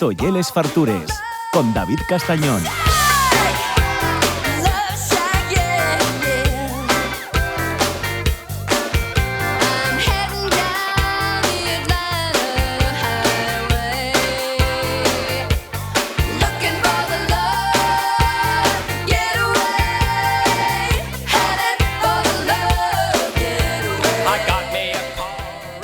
Esto y Les Fartures, con David Castañón.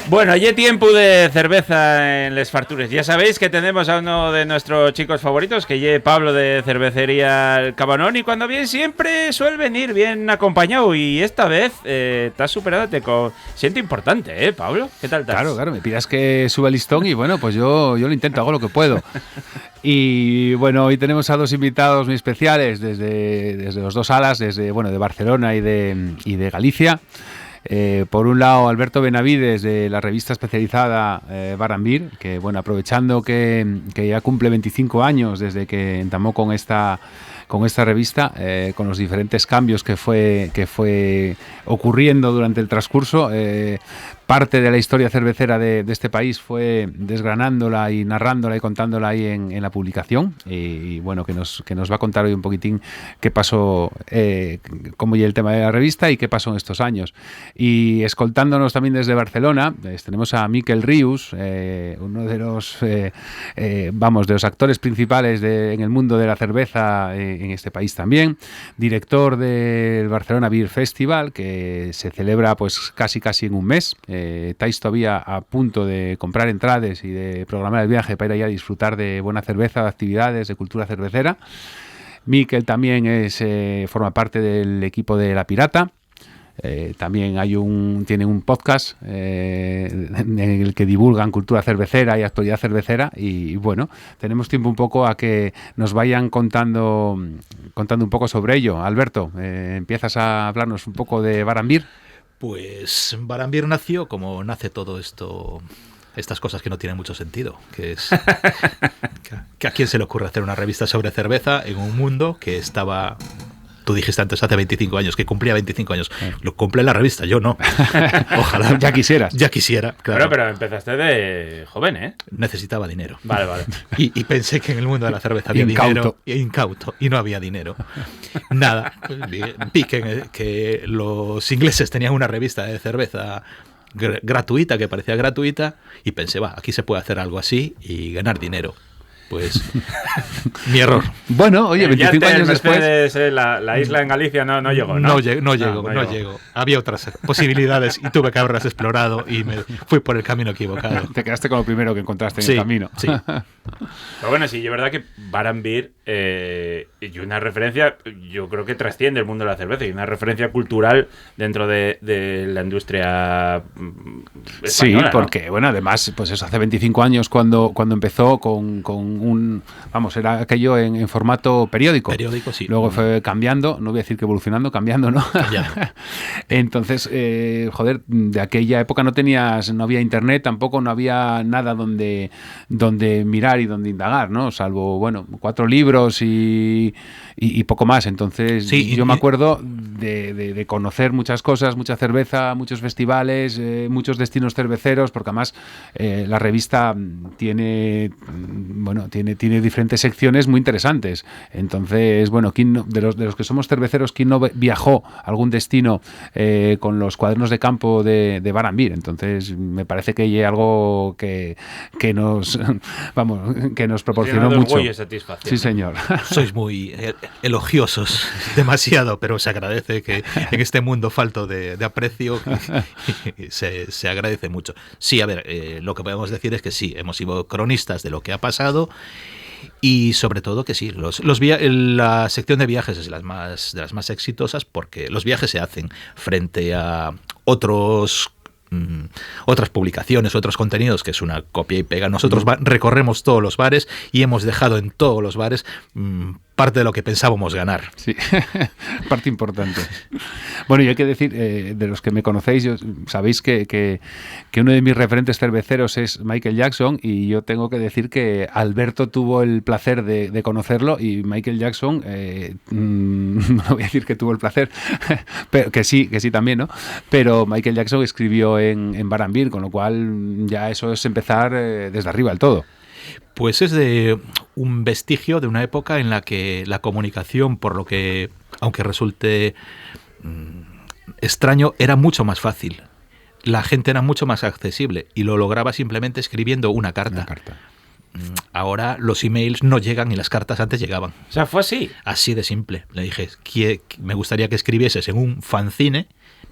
Bueno, ya tiempo de cerveza en Les Fartures. Ya sabéis que tenemos a uno de nuestros chicos favoritos, que es Pablo de Cervecería El Cabanón, y cuando viene siempre suele venir bien acompañado, y esta vez te has superado, siento importante, Pablo? ¿Qué tal estás? Claro, me pidas que suba el listón y bueno, pues yo lo intento, hago lo que puedo. Y bueno, hoy tenemos a dos invitados muy especiales desde los dos alas, de Barcelona y de Galicia. Por un lado, Alberto Benavides, de la revista especializada Bar & Beer, que bueno, aprovechando que ya cumple 25 años desde que entamó con esta revista, con los diferentes cambios que fue ocurriendo durante el transcurso. Parte de la historia cervecera de este país fue desgranándola y narrándola y contándola ahí en la publicación, y bueno, que nos va a contar hoy un poquitín qué pasó, cómo y el tema de la revista y qué pasó en estos años. Y escoltándonos también desde Barcelona tenemos a Miquel Rius, uno de los actores principales en el mundo de la cerveza en este país también, director del Barcelona Beer Festival, que se celebra pues casi en un mes. Estáis todavía a punto de comprar entradas y de programar el viaje para ir allá a disfrutar de buena cerveza, de actividades, de cultura cervecera. Miquel también forma parte del equipo de La Pirata. También tiene un podcast en el que divulgan cultura cervecera y actualidad cervecera, y bueno, tenemos tiempo un poco a que nos vayan contando un poco sobre ello. Alberto, ¿empiezas a hablarnos un poco de Bar & Beer? Pues Bar & Beer nació como nace todo esto, estas cosas que no tienen mucho sentido, que es que a quién se le ocurre hacer una revista sobre cerveza en un mundo que estaba... Tú dijiste antes, hace 25 años, que cumplía 25 años. Lo cumple la revista, yo no. Ojalá. Ya quisieras. Ya quisiera, claro. Pero empezaste de joven, ¿eh? Necesitaba dinero. Vale. Y pensé que en el mundo de la cerveza había dinero. Incauto. Y no había dinero. Nada. Vi que los ingleses tenían una revista de cerveza gratuita, que parecía gratuita, y pensé, aquí se puede hacer algo así y ganar dinero. Pues mi error. Bueno, oye, 25 años después... La isla en Galicia no llegó, ¿no? No llegó. Había otras posibilidades y tuve que haberlas explorado y me fui por el camino equivocado. Te quedaste con lo primero que encontraste en el camino. Sí. Pero bueno, sí, es verdad que Bar & Beer y una referencia, yo creo que trasciende el mundo de la cerveza, y una referencia cultural dentro de la industria española. Sí, porque, bueno, además, pues eso, hace 25 años cuando empezó con era aquello en formato periódico. Periódico, sí. Luego fue cambiando, no voy a decir que evolucionando, cambiando, ¿no? Entonces, de aquella época no había internet, tampoco no había nada donde mirar y donde indagar, ¿no? Salvo, 4 libros y poco más. Entonces, yo me acuerdo de conocer muchas cosas, mucha cerveza, muchos festivales, muchos destinos cerveceros, porque además la revista tiene diferentes secciones muy interesantes. Entonces, de los que somos cerveceros, ¿quién no viajó a algún destino con los cuadernos de campo de Bar & Beer? Entonces, me parece que hay algo que nos proporcionó mucho. Sí, señor. Sois muy elogiosos, demasiado, pero se agradece que en este mundo falto de aprecio se agradece mucho. Sí, a ver, lo que podemos decir es que sí, hemos sido cronistas de lo que ha pasado, y sobre todo que sí, la sección de viajes es de las más exitosas, porque los viajes se hacen frente a otras publicaciones, otros contenidos, que es una copia y pega. Nosotros recorremos todos los bares y hemos dejado en todos los bares parte de lo que pensábamos ganar. Sí, parte importante. Bueno, y hay que decir, de los que me conocéis, sabéis que uno de mis referentes cerveceros es Michael Jackson, y yo tengo que decir que Alberto tuvo el placer de conocerlo, y Michael Jackson, no voy a decir que tuvo el placer, pero que sí también, ¿no? Pero Michael Jackson escribió en Bar & Beer, con lo cual ya eso es empezar desde arriba del todo. Pues es de un vestigio de una época en la que la comunicación, por lo que, aunque resulte extraño, era mucho más fácil. La gente era mucho más accesible y lo lograba simplemente escribiendo una carta. Ahora los emails no llegan y las cartas antes llegaban. O sea, fue así. Así de simple. Le dije, me gustaría que escribieses en un fanzine.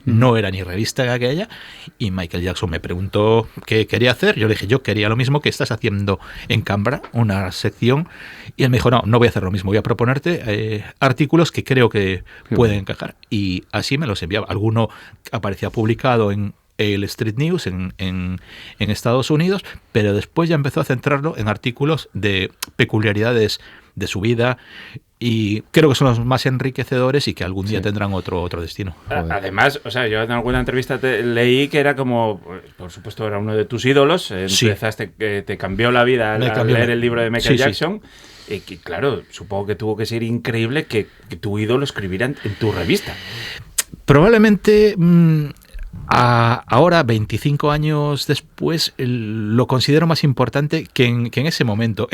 No era ni revista aquella. Y Michael Jackson me preguntó qué quería hacer. Yo le dije, yo quería lo mismo que estás haciendo en Canberra, una sección. Y él me dijo, no voy a hacer lo mismo. Voy a proponerte artículos que creo que pueden encajar. Y así me los enviaba. Alguno aparecía publicado en el Street News en Estados Unidos, pero después ya empezó a centrarlo en artículos de peculiaridades de su vida, y creo que son los más enriquecedores y que algún día tendrán otro destino. Además, o sea, yo en alguna entrevista leí que era como, por supuesto, era uno de tus ídolos. Empezaste, te cambió la vida al leer el libro de Michael Jackson. Y que, claro, supongo que tuvo que ser increíble que tu ídolo escribiera en tu revista. Probablemente ahora, 25 años después, lo considero más importante que en ese momento.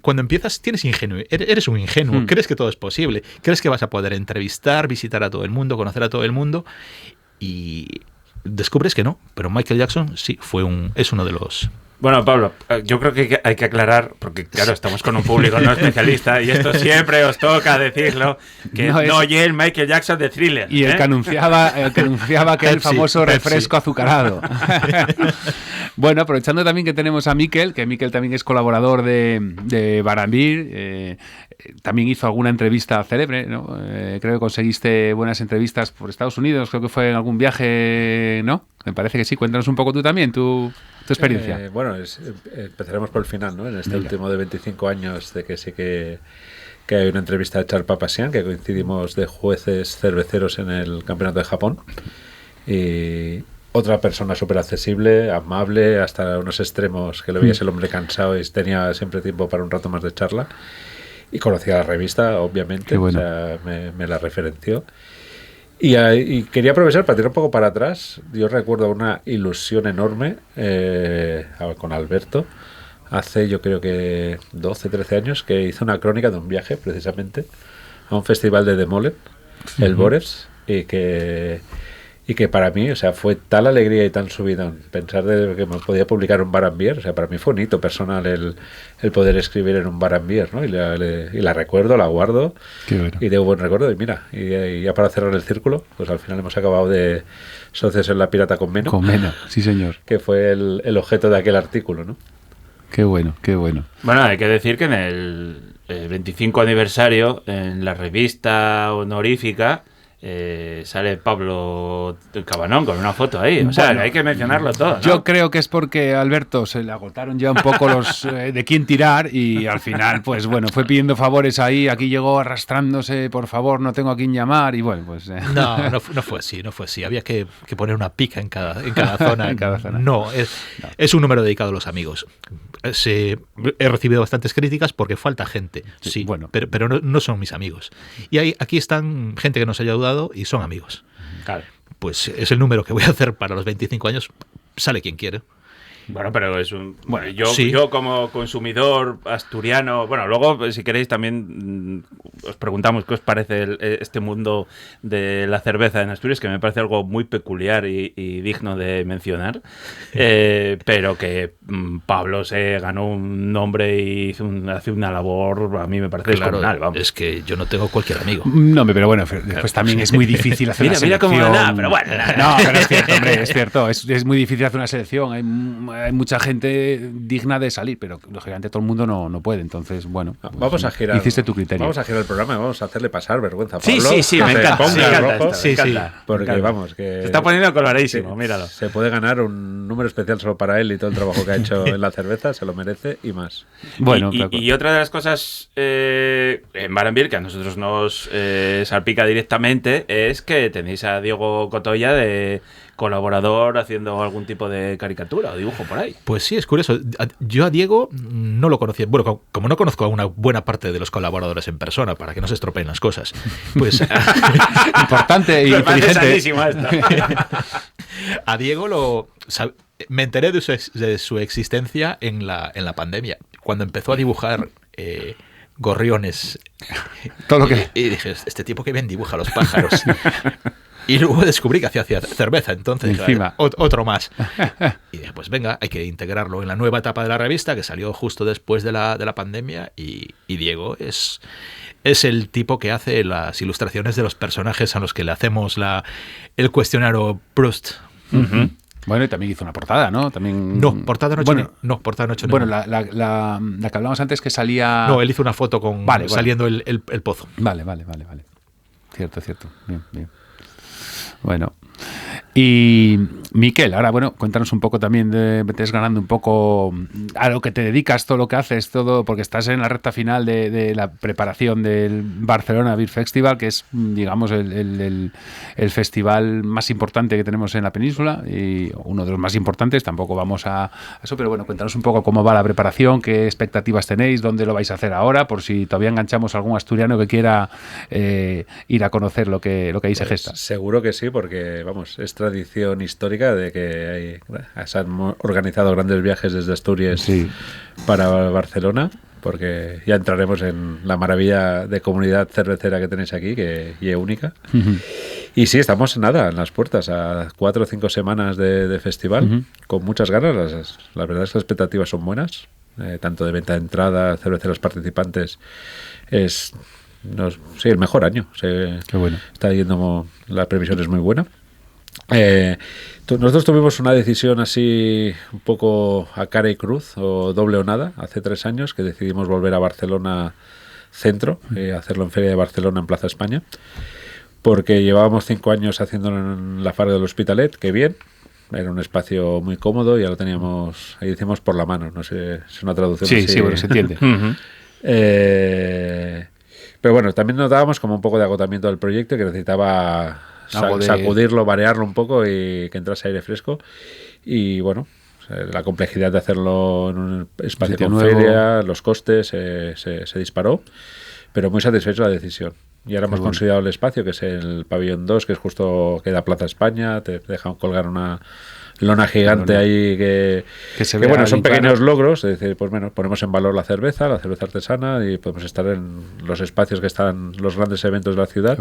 Cuando empiezas, eres un ingenuo, crees que todo es posible, crees que vas a poder entrevistar, visitar a todo el mundo, conocer a todo el mundo, y descubres que no. Pero Michael Jackson sí es uno de los... Bueno, Pablo, yo creo que hay que aclarar, porque claro, estamos con un público no especialista y esto siempre os toca decirlo, que no oye el Michael Jackson de Thriller. Y el que anunciaba que el famoso refresco azucarado. Bueno, aprovechando también que tenemos a Mikel, que Mikel también es colaborador de Barambir, también hizo alguna entrevista célebre, ¿no? Creo que conseguiste buenas entrevistas por Estados Unidos, creo que fue en algún viaje, ¿no? Me parece que sí. Cuéntanos un poco tú también, tu experiencia. Bueno, empezaremos por el final, ¿no? En este último de 25 años de que sí que hay una entrevista de Charles Papazian, que coincidimos de jueces cerveceros en el Campeonato de Japón. Y otra persona súper accesible, amable, hasta unos extremos que lo veías el hombre cansado y tenía siempre tiempo para un rato más de charla. Y conocía la revista, obviamente, bueno. O sea, me la referenció. Y quería aprovechar para tirar un poco para atrás. Yo recuerdo una ilusión enorme con Alberto, hace yo creo que 12, 13 años, que hizo una crónica de un viaje precisamente a un festival de Demolen, el Borers, y que para mí, o sea, fue tal alegría y tan subidón pensar de que me podía publicar un Bar and Beer. O sea, para mí fue un hito personal el poder escribir en un Bar and Beer, ¿no? Y la recuerdo, la guardo. Qué bueno. Y tengo buen recuerdo. Y mira, y ya para cerrar el círculo, pues al final hemos acabado de socios en La Pirata con Meno. Con Meno, sí señor. Que fue el objeto de aquel artículo, ¿no? Qué bueno, qué bueno. Bueno, hay que decir que en el 25 aniversario, en la revista honorífica, sale Pablo Cabanón con una foto ahí. O sea, bueno, hay que mencionarlo todo, ¿no? Yo creo que es porque a Alberto se le agotaron ya un poco los de quién tirar y al final, pues bueno, fue pidiendo favores ahí. Aquí llegó arrastrándose, por favor, no tengo a quién llamar. Y bueno, pues... No fue así. Había que poner una pica en cada zona. En cada zona. No, es un número dedicado a los amigos. He recibido bastantes críticas porque falta gente, sí, bueno, pero no son mis amigos. Y aquí están gente que nos haya ayudado y son amigos. Claro. Pues es el número que voy a hacer para los 25 años. Sale quien quiere. Bueno, pero es un... Bueno, yo como consumidor asturiano... Bueno, luego, si queréis, también os preguntamos qué os parece este mundo de la cerveza en Asturias, que me parece algo muy peculiar y digno de mencionar. Pero que Pablo se ganó un nombre y hace una labor, a mí me parece descomunal, vamos. Es que yo no tengo cualquier amigo. No, pero bueno, después también es muy difícil hacer una selección. Mira cómo... pero bueno. No, pero es cierto, hombre, es cierto. Es muy difícil hacer una selección. Hay mucha gente digna de salir, pero lógicamente todo el mundo no puede. Entonces, bueno, pues vamos a girar. Hiciste tu criterio. Vamos a girar el programa y vamos a hacerle pasar vergüenza a Pablo. Sí, me encanta. Porque vamos, que se está poniendo coloradísimo, míralo. Se puede ganar un número especial solo para él y todo el trabajo que ha hecho en la cerveza, se lo merece y más. Bueno, y otra de las cosas en Bar and Beer que a nosotros nos salpica directamente es que tenéis a Diego Cotoya de colaborador haciendo algún tipo de caricatura o dibujo por ahí. Pues sí, es curioso. Yo a Diego no lo conocía. Bueno, como no conozco a una buena parte de los colaboradores en persona, para que no se estropeen las cosas, pues... Importante e inteligente. A Diego me enteré de su existencia en la pandemia. cuando empezó a dibujar gorriones, Todo lo que... y dije, este tipo que bien dibuja los pájaros. Y luego descubrí que hacía cerveza, entonces dije, Encima. otro más. Y dije, pues venga, hay que integrarlo en la nueva etapa de la revista, que salió justo después de la pandemia, y Diego es el tipo que hace las ilustraciones de los personajes a los que le hacemos el cuestionario Proust. Uh-huh. Bueno, y también hizo una portada, ¿no? También... No, portada no he hecho portada no he hecho Bueno, ninguna. la que hablábamos antes que salía... No, él hizo una foto con saliendo el pozo. Vale. Cierto. Bien. Bueno. Y Miquel, ahora bueno, cuéntanos un poco también, desgranando un poco a lo que te dedicas, todo lo que haces, todo, porque estás en la recta final de la preparación del Barcelona Beer Festival, que es, digamos, el festival más importante que tenemos en la península y uno de los más importantes. Tampoco vamos a eso, pero bueno, cuéntanos un poco cómo va la preparación, qué expectativas tenéis, dónde lo vais a hacer ahora, por si todavía enganchamos a algún asturiano que quiera ir a conocer lo que ahí se gesta. Seguro que sí, porque vamos, es tradición histórica de que se han organizado grandes viajes desde Asturias para Barcelona, porque ya entraremos en la maravilla de comunidad cervecera que tenéis aquí, que es única. Uh-huh. Y sí, estamos en las puertas, a 4 o 5 semanas de festival, uh-huh, con muchas ganas. La verdad es que las expectativas son buenas, tanto de venta de entrada, cerveceros participantes, es el mejor año. Qué bueno. Está yendo, la previsión es muy buena. Nosotros tuvimos una decisión así un poco a cara y cruz, o doble o nada, hace 3 años, que decidimos volver a Barcelona Centro, hacerlo en Feria de Barcelona en Plaza España, porque llevábamos 5 años haciéndolo en la Farga del Hospitalet, que bien, era un espacio muy cómodo, ya lo teníamos, ahí decimos por la mano, no sé, es una traducción así. Sí, bueno, se entiende. Pero bueno, también notábamos como un poco de agotamiento del proyecto, que necesitaba sacudirlo, variarlo un poco y que entrase aire fresco. Y bueno, la complejidad de hacerlo en un espacio con feria, los costes, se disparó, pero muy satisfecho la decisión. Y ahora hemos consolidado el espacio, que es el pabellón 2, que es justo que da Plaza España, te dejan colgar una lona gigante ahí que bueno, son pequeños logros, es decir, pues bueno, ponemos en valor la cerveza artesana, y podemos estar en los espacios que están los grandes eventos de la ciudad.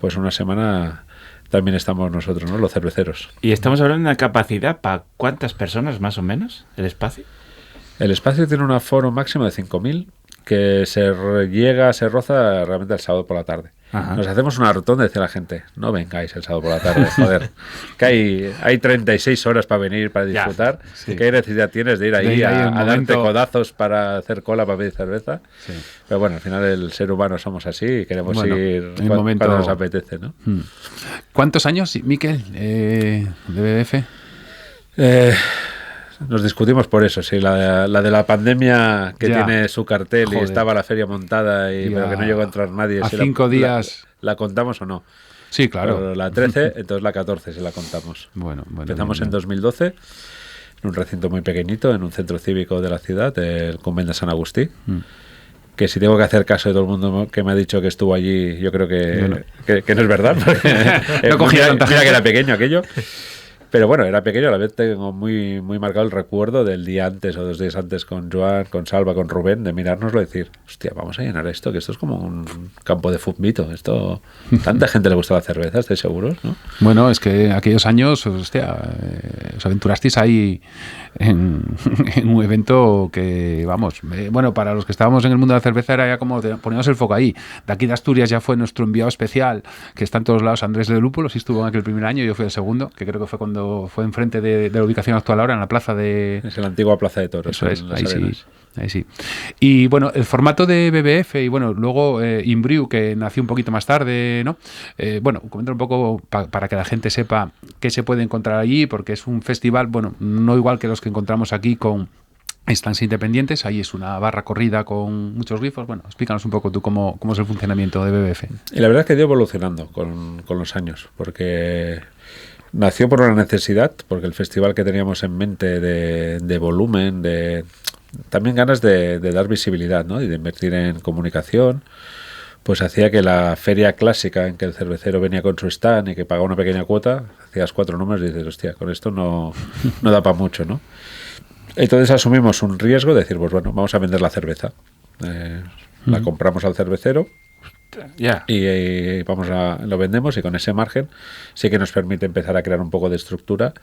Pues una semana también estamos nosotros, ¿no? Los cerveceros. Y estamos hablando de una capacidad para ¿cuántas personas más o menos el espacio? El espacio tiene un aforo máximo de 5.000, que se roza realmente el sábado por la tarde. Ajá. Nos hacemos una rotonda y dice la gente, no vengáis el sábado por la tarde, joder, que hay 36 horas para venir, para disfrutar. ¿Qué necesidad tienes de ir ahí a darte codazos para hacer cola para pedir cerveza? Sí. Pero bueno, al final el ser humano somos así y queremos ir cuando nos apetece, ¿no? ¿Cuántos años, Miquel, de BBF? Nos discutimos por eso, sí, la de la pandemia que tiene su cartel. Joder. Y estaba la feria montada pero que no llegó a entrar nadie. A 5 días. ¿La contamos o no? Sí, claro. Pero la 13, entonces la 14 si la contamos. Bueno, empezamos en 2012, en un recinto muy pequeñito, en un centro cívico de la ciudad, el Convent de San Agustí. Que si tengo que hacer caso de todo el mundo que me ha dicho que estuvo allí, yo creo que no es verdad. No cogía tanta gente. Mira que era pequeño aquello. Pero bueno, era pequeño, a la vez tengo muy, muy marcado el recuerdo del día antes o 2 días antes con Joan, con Salva, con Rubén, de mirárnoslo y decir, hostia, vamos a llenar esto, que esto es como un campo de futbito. Esto, tanta gente le gusta la cerveza, ¿estáis seguros? ¿No? Bueno, es que aquellos años, hostia, os aventurasteis ahí en un evento que, vamos, bueno, para los que estábamos en el mundo de la cerveza era ya como poníamos el foco ahí. De aquí de Asturias ya fue nuestro enviado especial, que está en todos lados, Andrés de Lúpulo, sí estuvo en aquel primer año, yo fui el segundo, que creo que fue cuando fue enfrente de la ubicación actual ahora, en la plaza de... Es la antigua Plaza de Toros. Eso es, ahí sí. Y bueno, el formato de BBF y bueno, luego Inbrew, que nació un poquito más tarde, ¿no? Bueno, comenta un poco para que la gente sepa qué se puede encontrar allí, porque es un festival, bueno, no igual que los que encontramos aquí con stands independientes. Ahí es una barra corrida con muchos grifos. Bueno, explícanos un poco tú cómo es el funcionamiento de BBF. Y la verdad es que ha ido evolucionando con los años, porque... Nació por una necesidad, porque el festival que teníamos en mente de volumen, también ganas de dar visibilidad, ¿no? Y de invertir en comunicación, pues hacía que la feria clásica en que el cervecero venía con su stand y que pagaba una pequeña cuota, hacías 4 números y dices, hostia, con esto no da para mucho, ¿no? Entonces asumimos un riesgo de decir, pues bueno, vamos a vender la cerveza. La compramos al cervecero y lo vendemos, y con ese margen sí que nos permite empezar a crear un poco de estructura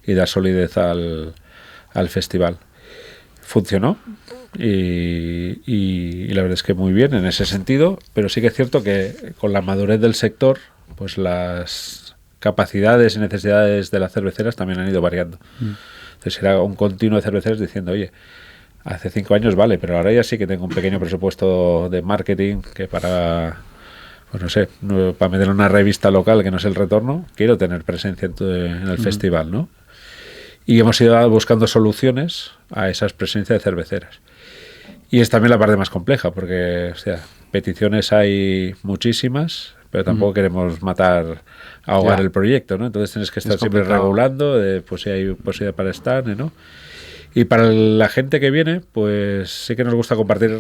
y dar solidez al festival. Funcionó y la verdad es que muy bien en ese sentido, pero sí que es cierto que con la madurez del sector, pues las capacidades y necesidades de las cerveceras también han ido variando. Entonces era un continuo de cerveceros diciendo, oye, hace 5 años vale, pero ahora ya sí que tengo un pequeño presupuesto de marketing que para, pues no sé, para meter una revista local que no es El Retorno, quiero tener presencia en el festival, ¿no? Y hemos ido buscando soluciones a esas presencias de cerveceras. Y es también la parte más compleja, porque, o sea, peticiones hay muchísimas, pero tampoco queremos ahogar el proyecto, ¿no? Entonces tienes que estar siempre regulando, pues si hay posibilidad para estar, ¿no? Y para la gente que viene, pues sí que nos gusta compartir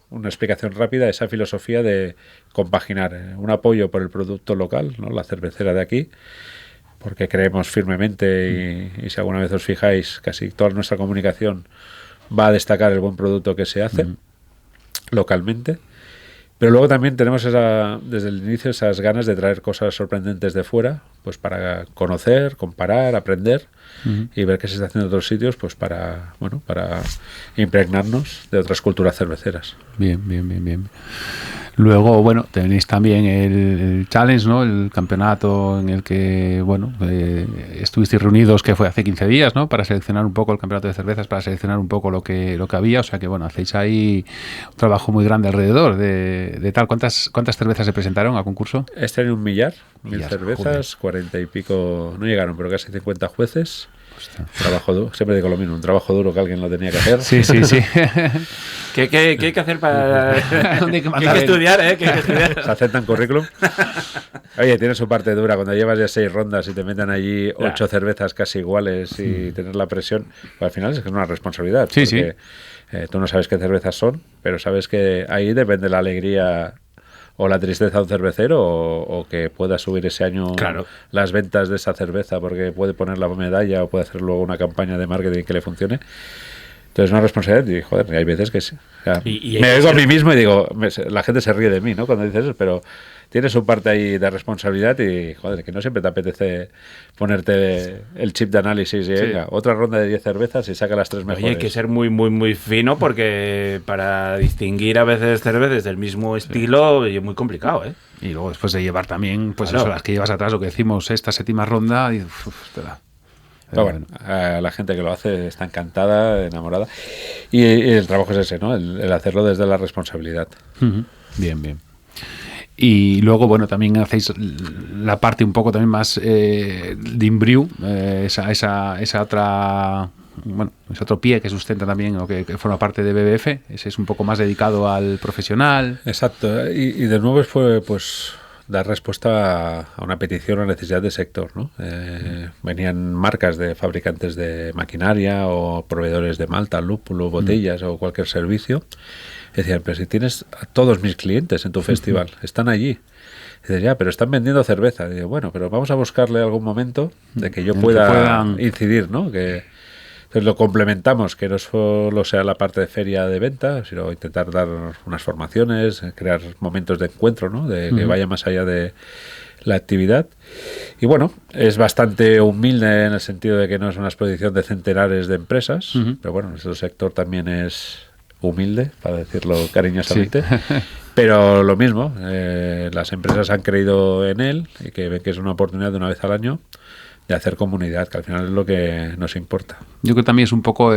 una explicación rápida de esa filosofía de compaginar un apoyo por el producto local, ¿no? La cervecera de aquí, porque creemos firmemente y si alguna vez os fijáis, casi toda nuestra comunicación va a destacar el buen producto que se hace localmente. Pero luego también tenemos desde el inicio esas ganas de traer cosas sorprendentes de fuera, pues para conocer, comparar, aprender y ver qué se está haciendo en otros sitios, pues para impregnarnos de otras culturas cerveceras. Bien. Luego, bueno, tenéis también el Challenge, ¿no? El campeonato en el que, bueno, estuvisteis reunidos, que fue hace 15 días, ¿no? Para seleccionar un poco el campeonato de cervezas, para seleccionar un poco lo que había. O sea que, bueno, hacéis ahí un trabajo muy grande alrededor de tal. ¿Cuántas cervezas se presentaron a concurso? Este año 1.000 cervezas, 40 y pico, no llegaron, pero casi 50 jueces. Trabajo duro, siempre digo lo mismo, un trabajo duro que alguien lo tenía que hacer. Sí. ¿Qué hay que hacer para...? ¿Dónde hay que hay que estudiar, ¿eh? ¿Qué hay que estudiar? Se aceptan currículum. Oye, tiene su parte dura. Cuando llevas ya 6 rondas y te meten allí 8 cervezas casi iguales y tener la presión, pues al final es que es una responsabilidad. Porque tú no sabes qué cervezas son, pero sabes que ahí depende la alegría o la tristeza de un cervecero o que pueda subir ese año las ventas de esa cerveza porque puede poner la medalla o puede hacer luego una campaña de marketing que le funcione. Entonces es una responsabilidad y, joder, hay veces que sí. O sea, me oigo a mí mismo y digo, la gente se ríe de mí, ¿no? Cuando dices eso, pero tiene su parte ahí de responsabilidad y, joder, que no siempre te apetece ponerte el chip de análisis y venga, otra ronda de 10 cervezas y saca las 3 mejores. Oye, hay que ser muy, muy, muy fino porque para distinguir a veces cervezas del mismo estilo es muy complicado, ¿eh? Y luego después de llevar también, pues eso, las que llevas atrás, lo que decimos, esta 7ª ronda, y pero bueno, la gente que lo hace está encantada, enamorada. Y el trabajo es ese, ¿no? El hacerlo desde la responsabilidad. Bien. Y luego, bueno, también hacéis la parte un poco también más de Inbrew, esa otra... Bueno, es otro pie que sustenta también o que forma parte de BBF. Ese es un poco más dedicado al profesional. Exacto. Y de nuevo fue pues dar respuesta a una petición o necesidad del sector, ¿no? Venían marcas de fabricantes de maquinaria o proveedores de malta, lúpulo, botellas o cualquier servicio. Decían, pero si tienes a todos mis clientes en tu festival, están allí. Dices, ya, pero están vendiendo cerveza. Y digo, bueno, pero vamos a buscarle algún momento de que yo pueda incidir, ¿no? Entonces lo complementamos, que no solo sea la parte de feria de venta, sino intentar dar unas formaciones, crear momentos de encuentro, ¿no? De que vaya más allá de la actividad. Y bueno, es bastante humilde en el sentido de que no es una exposición de centenares de empresas, pero bueno, nuestro sector también es humilde, para decirlo cariñosamente. Sí. Pero lo mismo, las empresas han creído en él y que ven que es una oportunidad de una vez al año de hacer comunidad, que al final es lo que nos importa. Yo creo que también es un poco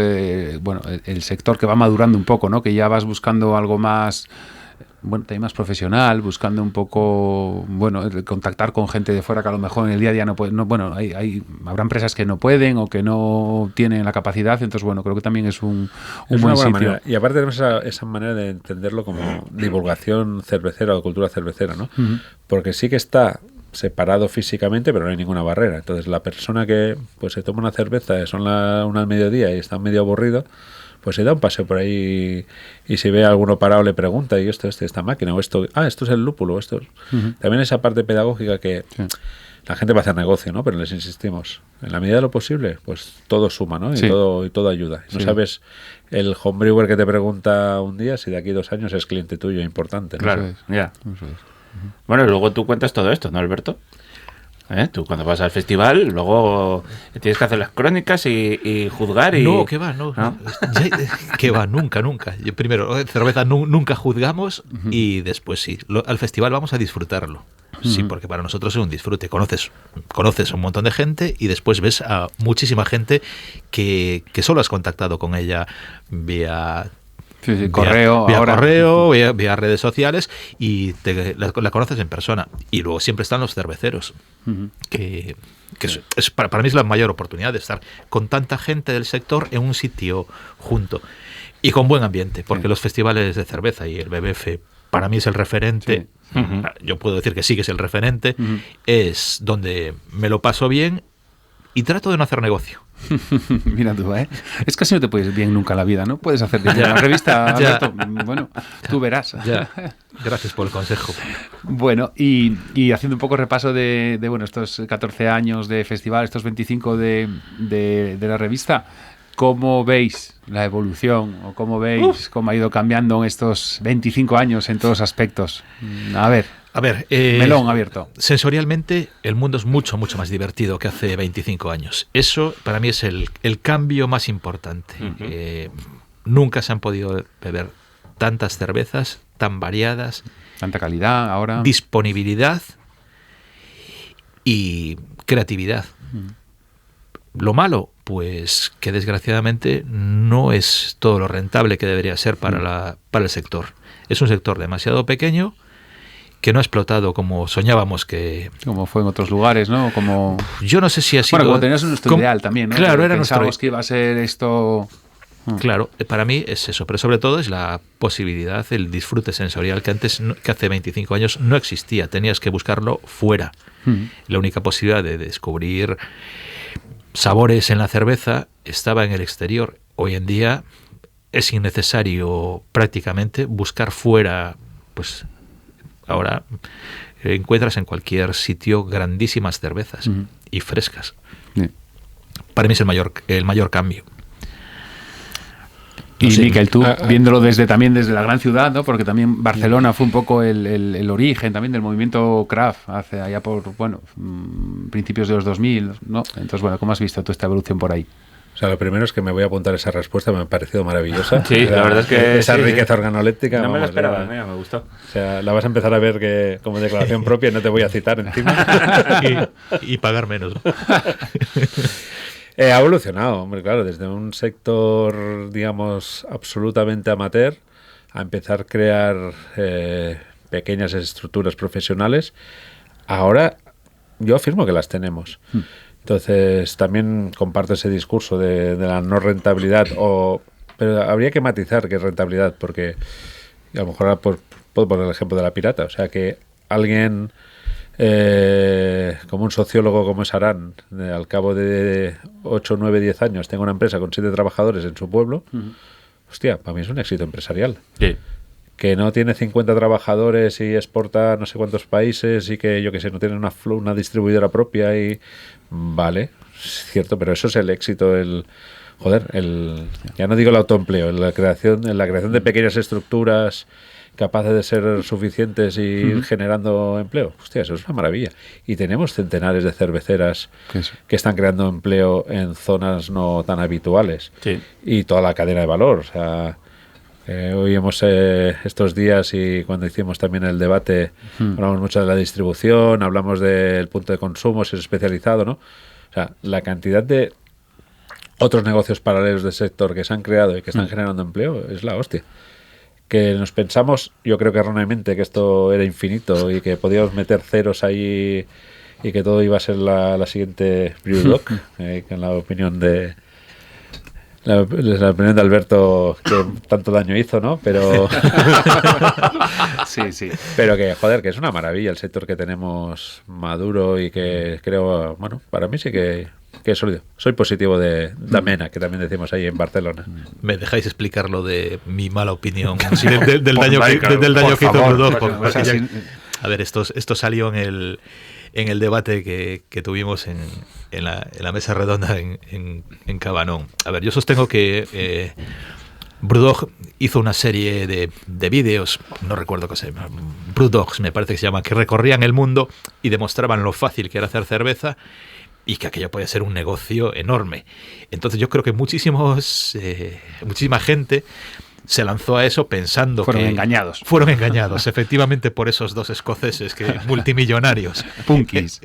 bueno, el sector que va madurando un poco, ¿no? Que ya vas buscando algo más, bueno, también más profesional, buscando un poco, bueno, contactar con gente de fuera que a lo mejor en el día a día no puede, bueno, habrá empresas que no pueden o que no tienen la capacidad, entonces bueno, creo que también es un buen sitio. Manera. Y aparte tenemos esa manera de entenderlo como divulgación cervecera o cultura cervecera, ¿no? Porque sí que está separado físicamente, pero no hay ninguna barrera. Entonces la persona que pues se toma una cerveza, son una al mediodía y está medio aburrido, pues se da un paseo por ahí y si ve a alguno parado le pregunta, y esta máquina, o esto es el lúpulo, esto es... También esa parte pedagógica que la gente va a hacer negocio, ¿no? Pero les insistimos, en la medida de lo posible, pues todo suma, ¿no? Y, Sí. todo ayuda. Y no Sí. sabes el homebrewer que te pregunta un día si de aquí 2 años es cliente tuyo importante, ¿no? Claro, Eso es. ya. Eso es. Bueno, y luego tú cuentas todo esto, ¿no, Alberto? Tú cuando vas al festival, luego tienes que hacer las crónicas y juzgar y... No, que va, no. ¿No? Que va, nunca. Yo primero, cerveza nunca juzgamos y después sí. Al festival vamos a disfrutarlo. Sí, porque para nosotros es un disfrute. Conoces a un montón de gente y después ves a muchísima gente que solo has contactado con ella vía... Sí, sí, correo, vía ahora. correo, vía redes sociales y la conoces en persona. Y luego siempre están los cerveceros, Ujú. que para mí es la mayor oportunidad de estar con tanta gente del sector en un sitio junto y con buen ambiente, porque Sí. los festivales de cerveza y el BBF para mí es el referente. Sí. Ujú. Yo puedo decir que sí que es el referente. Ujú. Es donde me lo paso bien y trato de no hacer negocio. Mira tú, ¿eh? Es que así no te puedes ir bien nunca en la vida, ¿no? Puedes hacer dinero en la revista, Ya. Alberto. Bueno, tú verás. Gracias por el consejo. Bueno, y haciendo un poco repaso de bueno, estos 14 años de festival, estos 25 de la revista, ¿cómo veis la evolución o cómo veis cómo ha ido cambiando en estos 25 años en todos aspectos? A ver, melón abierto. Sensorialmente, el mundo es mucho, mucho más divertido que hace 25 años. Eso, para mí, es el cambio más importante. Nunca se han podido beber tantas cervezas, tan variadas, Tanta calidad ahora. disponibilidad y creatividad. Lo malo, pues que desgraciadamente no es todo lo rentable que debería ser para el sector. Es un sector demasiado pequeño que no ha explotado como soñábamos que... Como fue en otros lugares, ¿no? Como... Yo no sé si ha sido... Bueno, como tenías nuestro como- ideal también, ¿no? Claro, Que era nuestro... pensábamos que iba a ser esto... Claro, para mí es eso, pero sobre todo es la posibilidad, el disfrute sensorial que que hace 25 años no existía, tenías que buscarlo fuera. La única posibilidad de descubrir sabores en la cerveza estaba en el exterior. Hoy en día es innecesario prácticamente buscar fuera, pues ahora encuentras en cualquier sitio grandísimas cervezas y frescas. Sí. Para mí es el mayor cambio. Y No sé. Miquel, tú viéndolo también desde la gran ciudad, ¿no? Porque también Barcelona fue un poco el origen también del movimiento craft hace allá por, bueno, principios de los 2000, ¿no? Entonces, bueno, ¿cómo has visto tú esta evolución por ahí? O sea, lo primero es que me voy a apuntar esa respuesta, me ha parecido maravillosa. Sí, la verdad es que esa sí, riqueza sí. organoléptica. No me lo vamos, esperaba, ya- mira, me gustó. O sea, la vas a empezar a ver que como declaración propia y no te voy a citar encima. y pagar menos. Ha evolucionado, hombre, claro, desde un sector, digamos, absolutamente amateur a empezar a crear pequeñas estructuras profesionales. Ahora yo afirmo que las tenemos. Entonces también comparto ese discurso de la no rentabilidad, pero habría que matizar qué es rentabilidad, porque a lo mejor ahora puedo poner el ejemplo de la pirata, o sea que alguien... como un sociólogo como es Arán, al cabo de 8, 9, 10 años tenga una empresa con 7 trabajadores en su pueblo, hostia, para mí es un éxito empresarial. Sí. Que no tiene 50 trabajadores y exporta a no sé cuántos países y que, yo que sé, no tiene una distribuidora propia y... Vale, es cierto, pero eso es el éxito, ya no digo el autoempleo, la creación de pequeñas estructuras capaces de ser suficientes y ir generando empleo. Hostia, eso es una maravilla. Y tenemos centenares de cerveceras que están creando empleo en zonas no tan habituales. Sí. Y toda la cadena de valor. O sea, hoy hemos estos días y cuando hicimos también el debate, hablamos mucho de la distribución, hablamos del punto de consumo, si es especializado, ¿no? O sea, la cantidad de otros negocios paralelos del sector que se han creado y que están generando empleo es la hostia. Que nos pensamos, yo creo que erróneamente, que esto era infinito y que podíamos meter ceros ahí y que todo iba a ser la siguiente Brewdog, que en la opinión de la opinión de Alberto, que tanto daño hizo, ¿no? Pero Sí, sí. pero que, joder, que es una maravilla el sector que tenemos maduro y que creo, bueno, para mí sí que es sólido. Soy positivo de Mena, que también decimos ahí en Barcelona. ¿Me dejáis explicar lo de mi mala opinión Sí, del daño por que hizo favor, Brewdog? o sea, A ver, esto salió en en el debate que tuvimos en la mesa redonda en Cabanón. A ver, yo sostengo que Brewdog hizo una serie de vídeos, no recuerdo qué se llama, Brewdogs me parece que se llama, que recorrían el mundo y demostraban lo fácil que era hacer cerveza y que aquello podía ser un negocio enorme. Entonces yo creo que muchísima gente se lanzó a eso pensando Fueron engañados. Fueron engañados, efectivamente, por esos dos escoceses multimillonarios. Punkis.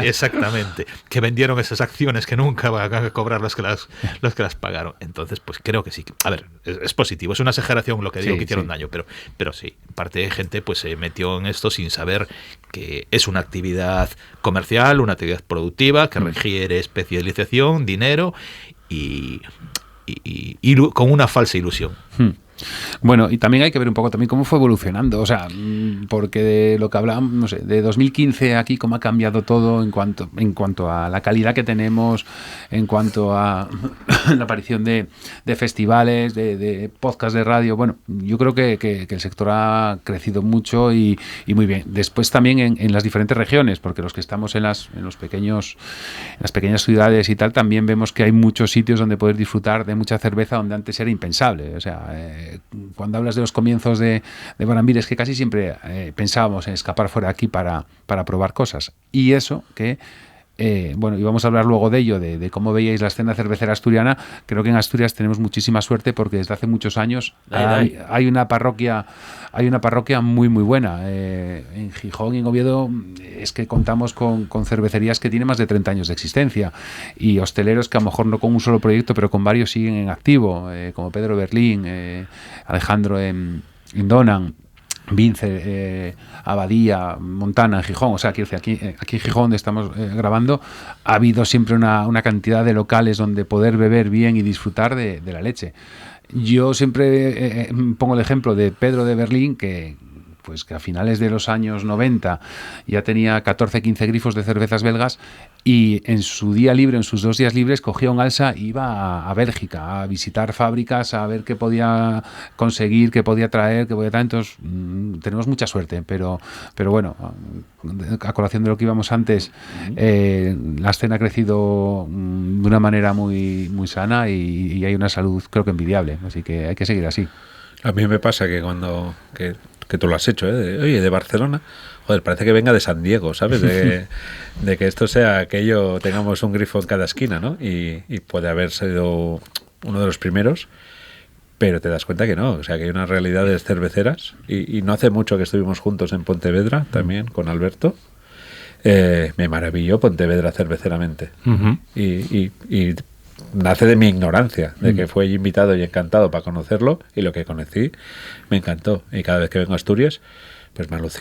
Exactamente. Que vendieron esas acciones que nunca van a cobrar los que las pagaron. Entonces, pues creo que sí. A ver, es positivo. Es una exageración lo que digo, que hicieron daño, pero sí. Parte de gente pues se metió en esto sin saber que es una actividad comercial, una actividad productiva, que requiere especialización, dinero y con una falsa ilusión. Bueno, y también hay que ver un poco también cómo fue evolucionando, o sea, porque de lo que hablábamos, no sé, de 2015 aquí cómo ha cambiado todo en cuanto a la calidad que tenemos, en cuanto a la aparición de festivales, de podcast de radio. Bueno, yo creo que el sector ha crecido mucho y muy bien. Después también en las diferentes regiones, porque los que estamos en las pequeñas ciudades y tal, también vemos que hay muchos sitios donde poder disfrutar de mucha cerveza donde antes era impensable. O sea, cuando hablas de los comienzos de Barambir, es que casi siempre pensábamos en escapar fuera de aquí para probar cosas. Y eso que, bueno, y vamos a hablar luego de ello, de cómo veíais la escena cervecera asturiana. Creo que en Asturias tenemos muchísima suerte porque desde hace muchos años hay una parroquia muy muy buena. En Gijón y en Oviedo es que contamos con cervecerías que tienen más de 30 años de existencia y hosteleros que a lo mejor no con un solo proyecto pero con varios siguen en activo, como Pedro Berlín, Alejandro en Donan, Vince, Abadía, Montana en Gijón. O sea, aquí en Gijón, donde estamos grabando, ha habido siempre una cantidad de locales donde poder beber bien y disfrutar de la leche. Yo siempre pongo el ejemplo de Pedro de Berlín, que a finales de los años 90 ya tenía 14-15 grifos de cervezas belgas y en su día libre, en sus 2 días libres, cogía un alsa e iba a Bélgica a visitar fábricas, a ver qué podía conseguir, qué podía traer, qué podía traer. Entonces tenemos mucha suerte, pero bueno, a colación de lo que íbamos antes, la escena ha crecido de una manera muy, muy sana y hay una salud creo que envidiable, así que hay que seguir así. A mí me pasa que cuando que tú lo has hecho, oye, de Barcelona, joder, parece que venga de San Diego, ¿sabes? De que esto sea aquello, tengamos un grifo en cada esquina, ¿no? Y puede haber sido uno de los primeros, pero te das cuenta que no, o sea, que hay unas realidades cerveceras y no hace mucho que estuvimos juntos en Pontevedra también con Alberto. Me maravilló Pontevedra cerveceramente. Y nace de mi ignorancia, de que fue invitado y encantado para conocerlo, y lo que conocí me encantó. Y cada vez que vengo a Asturias, pues me alucina.